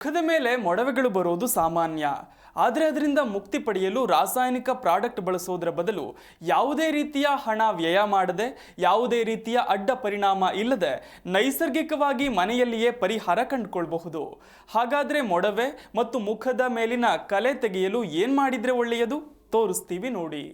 ಮುಖದ ಮೇಲೆ ಮೊಡವೆಗಳು ಬರೋದು ಸಾಮಾನ್ಯ. ಆದರೆ ಅದರಿಂದ ಮುಕ್ತಿ ಪಡೆಯಲು ರಾಸಾಯನಿಕ ಪ್ರಾಡಕ್ಟ್ ಬಳಸೋದರ ಬದಲು ಯಾವುದೇ ರೀತಿಯ ಹಣ ವ್ಯಯ ಮಾಡದೆ, ಯಾವುದೇ ರೀತಿಯ ಅಡ್ಡ ಪರಿಣಾಮ ಇಲ್ಲದೆ ನೈಸರ್ಗಿಕವಾಗಿ ಮನೆಯಲ್ಲಿಯೇ ಪರಿಹಾರ ಕಂಡುಕೊಳ್ಳಬಹುದು. ಹಾಗಾದರೆ ಮೊಡವೆ ಮತ್ತು ಮುಖದ ಮೇಲಿನ ಕಲೆ ತೆಗೆಯಲು ಏನು ಮಾಡಿದರೆ ಒಳ್ಳೆಯದು? ತೋರಿಸ್ತೀವಿ ನೋಡಿ.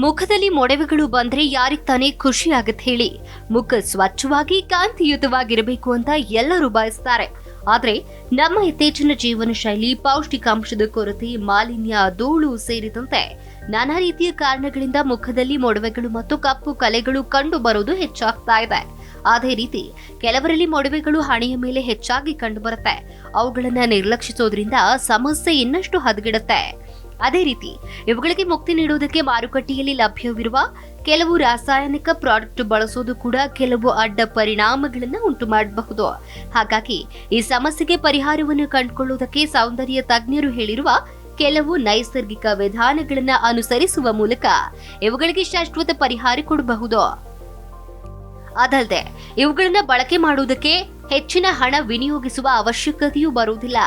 ಮುಖದಲ್ಲಿ ಮೊಡವೆಗಳು ಬಂದ್ರೆ ಯಾರಿಗ್ ತಾನೇ ಖುಷಿ ಆಗತ್ತೆ ಹೇಳಿ? ಮುಖ ಸ್ವಚ್ಛವಾಗಿ ಕಾಂತಿಯುತವಾಗಿರಬೇಕು ಅಂತ ಎಲ್ಲರೂ ಬಯಸ್ತಾರೆ. ಆದ್ರೆ ನಮ್ಮ ಇತ್ತೀಚಿನ ಜೀವನ ಶೈಲಿ, ಪೌಷ್ಟಿಕಾಂಶದ ಕೊರತೆ, ಮಾಲಿನ್ಯ, ಧೂಳು ಸೇರಿದಂತೆ ನಾನಾ ರೀತಿಯ ಕಾರಣಗಳಿಂದ ಮುಖದಲ್ಲಿ ಮೊಡವೆಗಳು ಮತ್ತು ಕಪ್ಪು ಕಲೆಗಳು ಕಂಡು ಬರೋದು ಹೆಚ್ಚಾಗ್ತಾ ಇದೆ. ಅದೇ ರೀತಿ ಕೆಲವರಲ್ಲಿ ಮೊಡವೆಗಳು ಹಣೆಯ ಮೇಲೆ ಹೆಚ್ಚಾಗಿ ಕಂಡು ಬರುತ್ತೆ. ಅವುಗಳನ್ನ ನಿರ್ಲಕ್ಷಿಸೋದ್ರಿಂದ ಸಮಸ್ಯೆ ಇನ್ನಷ್ಟು ಹದಗೆಡುತ್ತೆ. ಅದೇ ರೀತಿ ಇವುಗಳಿಗೆ ಮುಕ್ತಿ ನೀಡುವುದಕ್ಕೆ ಮಾರುಕಟ್ಟೆಯಲ್ಲಿ ಲಭ್ಯವಿರುವ ಕೆಲವು ರಾಸಾಯನಿಕ ಪ್ರಾಡಕ್ಟ್ ಬಳಸೋದು ಕೂಡ ಕೆಲವು ಅಡ್ಡ ಪರಿಣಾಮಗಳನ್ನು ಉಂಟು ಮಾಡಬಹುದು. ಹಾಗಾಗಿ ಈ ಸಮಸ್ಯೆಗೆ ಪರಿಹಾರವನ್ನು ಕಂಡುಕೊಳ್ಳುವುದಕ್ಕೆ ಸೌಂದರ್ಯ ತಜ್ಞರು ಹೇಳಿರುವ ಕೆಲವು ನೈಸರ್ಗಿಕ ವಿಧಾನಗಳನ್ನು ಅನುಸರಿಸುವ ಮೂಲಕ ಇವುಗಳಿಗೆ ಶಾಶ್ವತ ಪರಿಹಾರ ಕೊಡಬಹುದು. ಅದಲ್ಲದೆ ಇವುಗಳನ್ನ ಬಳಕೆ ಮಾಡುವುದಕ್ಕೆ ಹೆಚ್ಚಿನ ಹಣ ವಿನಿಯೋಗಿಸುವ ಅವಶ್ಯಕತೆಯೂ ಬರುವುದಿಲ್ಲ.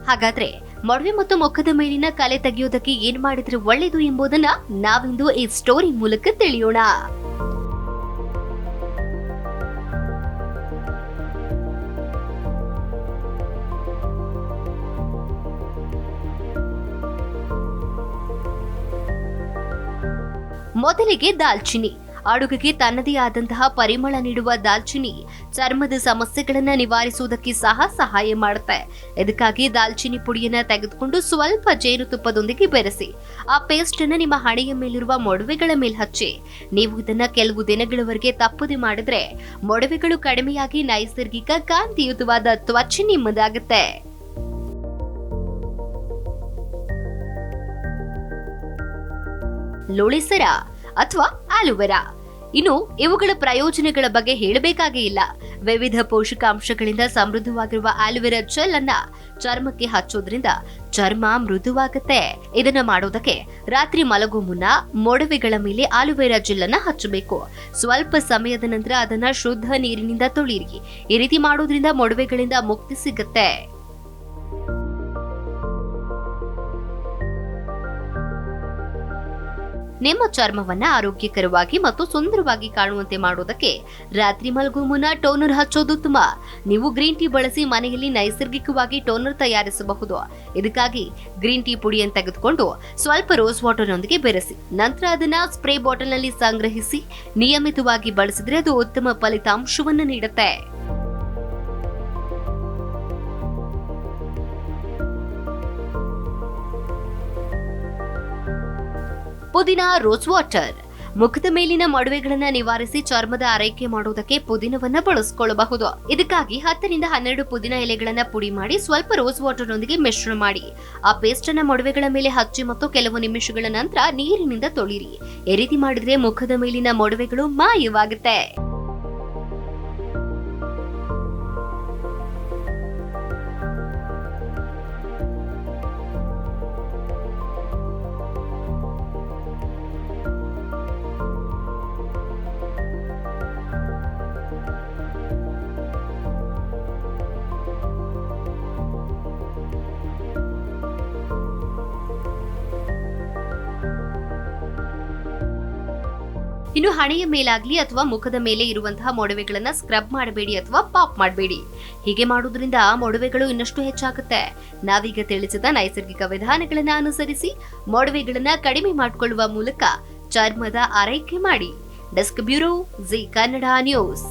ಹಾಗಾದ್ರೆ ಮೊಡವೆ ಮತ್ತು ಮುಖದ ಮೇಲಿನ ಕಲೆ ತೆಗೆಯೋದಕ್ಕೆ ಏನ್ ಮಾಡಿದ್ರೆ ಒಳ್ಳೆಯದು ಎಂಬುದನ್ನ ನಾವಿಂದು ಈ ಸ್ಟೋರಿ ಮೂಲಕ ತಿಳಿಯೋಣ. ಮೊದಲಿಗೆ ದಾಲ್ಚಿನ್ನಿ. ಅಡುಗೆಗೆ ತನ್ನದೇ ಆದಂತಹ ಪರಿಮಳ ನೀಡುವ ದಾಲ್ಚಿನ್ನಿ ಚರ್ಮದ ಸಮಸ್ಯೆಗಳನ್ನ ನಿವಾರಿಸುವುದಕ್ಕೆ ಸಹ ಸಹಾಯ ಮಾಡುತ್ತೆ. ಇದಕ್ಕಾಗಿ ದಾಲ್ಚಿನ್ನಿ ಪುಡಿಯನ್ನ ತೆಗೆದುಕೊಂಡು ಸ್ವಲ್ಪ ಜೇನುತುಪ್ಪದೊಂದಿಗೆ ಬೆರೆಸಿ ಆ ಪೇಸ್ಟ್ ಅನ್ನ ನಿಮ್ಮ ಹಣೆಯ ಮೇಲಿರುವ ಮೊಡವೆಗಳ ಮೇಲೆ ಹಚ್ಚಿ. ನೀವು ಇದನ್ನ ಕೆಲವು ದಿನಗಳವರೆಗೆ ತಪ್ಪದೆ ಮಾಡಿದ್ರೆ ಮೊಡವೆಗಳು ಕಡಿಮೆಯಾಗಿ ನೈಸರ್ಗಿಕ ಕಾಂತಿಯುತವಾದ ತ್ವಚೆ ನಿಮ್ಮದಾಗುತ್ತೆ. ಲೋಳೆಸರ ಅಥವಾ ಆಲೋವೆರಾ. ಇನ್ನು ಇವುಗಳ ಪ್ರಯೋಜನಗಳ ಬಗ್ಗೆ ಹೇಳಬೇಕಾಗೇ ಇಲ್ಲ. ವಿವಿಧ ಪೋಷಕಾಂಶಗಳಿಂದ ಸಮೃದ್ಧವಾಗಿರುವ ಆಲೋವೆರಾ ಜೆಲ್ ಅನ್ನ ಚರ್ಮಕ್ಕೆ ಹಚ್ಚೋದ್ರಿಂದ ಚರ್ಮ ಮೃದುವಾಗುತ್ತೆ. ಇದನ್ನ ಮಾಡೋದಕ್ಕೆ ರಾತ್ರಿ ಮಲಗೋ ಮುನ್ನ ಮೊಡವೆಗಳ ಮೇಲೆ ಆಲೋವೆರಾ ಜೆಲ್ ಅನ್ನ ಹಚ್ಚಬೇಕು. ಸ್ವಲ್ಪ ಸಮಯದ ನಂತರ ಅದನ್ನ ಶುದ್ಧ ನೀರಿನಿಂದ ತೊಳೆಯಿರಿ. ಈ ರೀತಿ ಮಾಡೋದ್ರಿಂದ ಮೊಡವೆಗಳಿಂದ ಮುಕ್ತಿ ಸಿಗುತ್ತೆ. ನಿಮ್ಮ ಚರ್ಮವನ್ನ ಆರೋಗ್ಯಕರವಾಗಿ ಮತ್ತು ಸುಂದರವಾಗಿ ಕಾಣುವಂತೆ ಮಾಡೋದಕ್ಕೆ ರಾತ್ರಿ ಮಲಗುವ ಮುನ್ನ ಟೋನರ್ ಹಚ್ಚೋದು ಉತ್ತಮ. ನೀವು ಗ್ರೀನ್ ಟೀ ಬಳಸಿ ಮನೆಯಲ್ಲಿ ನೈಸರ್ಗಿಕವಾಗಿ ಟೋನರ್ ತಯಾರಿಸಬಹುದು. ಇದಕ್ಕಾಗಿ ಗ್ರೀನ್ ಟೀ ಪುಡಿಯನ್ನು ತೆಗೆದುಕೊಂಡು ಸ್ವಲ್ಪ ರೋಸ್ ವಾಟರ್ ನೊಂದಿಗೆ ಬೆರೆಸಿ ನಂತರ ಅದನ್ನ ಸ್ಪ್ರೇ ಬಾಟಲ್ ನಲ್ಲಿ ಸಂಗ್ರಹಿಸಿ ನಿಯಮಿತವಾಗಿ ಬಳಸಿದ್ರೆ ಅದು ಉತ್ತಮ ಫಲಿತಾಂಶವನ್ನು ನೀಡುತ್ತೆ. ಪುದೀನ ರೋಸ್ ವಾಟರ್. ಮುಖದ ಮೇಲಿನ ಮೊಡವೆಗಳನ್ನ ನಿವಾರಿಸಿ ಚರ್ಮದ ಆರೈಕೆ ಮಾಡುವುದಕ್ಕೆ ಪುದೀನವನ್ನ ಬಳಸಿಕೊಳ್ಳಬಹುದು. ಇದಕ್ಕಾಗಿ 10 ರಿಂದ 12 ಪುದೀನ ಎಲೆಗಳನ್ನ ಪುಡಿ ಮಾಡಿ ಸ್ವಲ್ಪ ರೋಸ್ ವಾಟರ್ ನೊಂದಿಗೆ ಮಿಶ್ರಣ ಮಾಡಿ ಆ ಪೇಸ್ಟ್ ಅನ್ನ ಮೊಡವೆಗಳ ಮೇಲೆ ಹಚ್ಚಿ ಮತ್ತು ಕೆಲವು ನಿಮಿಷಗಳ ನಂತರ ನೀರಿನಿಂದ ತೊಳೆಯಿರಿ. ಈ ರೀತಿ ಮಾಡಿದ್ರೆ ಮುಖದ ಮೇಲಿನ ಮೊಡವೆಗಳು ಮಾಯವಾಗುತ್ತೆ. ಇನ್ನು ಹಣೆಯ ಮೇಲಾಗ್ಲಿ ಅಥವಾ ಮುಖದ ಮೇಲೆ ಇರುವಂತಹ ಮೊಡವೆಗಳನ್ನ ಸ್ಕ್ರಬ್ ಮಾಡಬೇಡಿ ಅಥವಾ ಪಾಪ್ ಮಾಡಬೇಡಿ. ಹೀಗೆ ಮಾಡೋದ್ರಿಂದ ಮೊಡವೆಗಳು ಇನ್ನಷ್ಟು ಹೆಚ್ಚಾಗುತ್ತೆ. ನಾವೀಗ ತಿಳಿಸಿದ ನೈಸರ್ಗಿಕ ವಿಧಾನಗಳನ್ನ ಅನುಸರಿಸಿ ಮೊಡವೆಗಳನ್ನ ಕಡಿಮೆ ಮಾಡಿಕೊಳ್ಳುವ ಮೂಲಕ ಚರ್ಮದ ಆರೈಕೆ ಮಾಡಿ. Desk bureau, G Kannada news.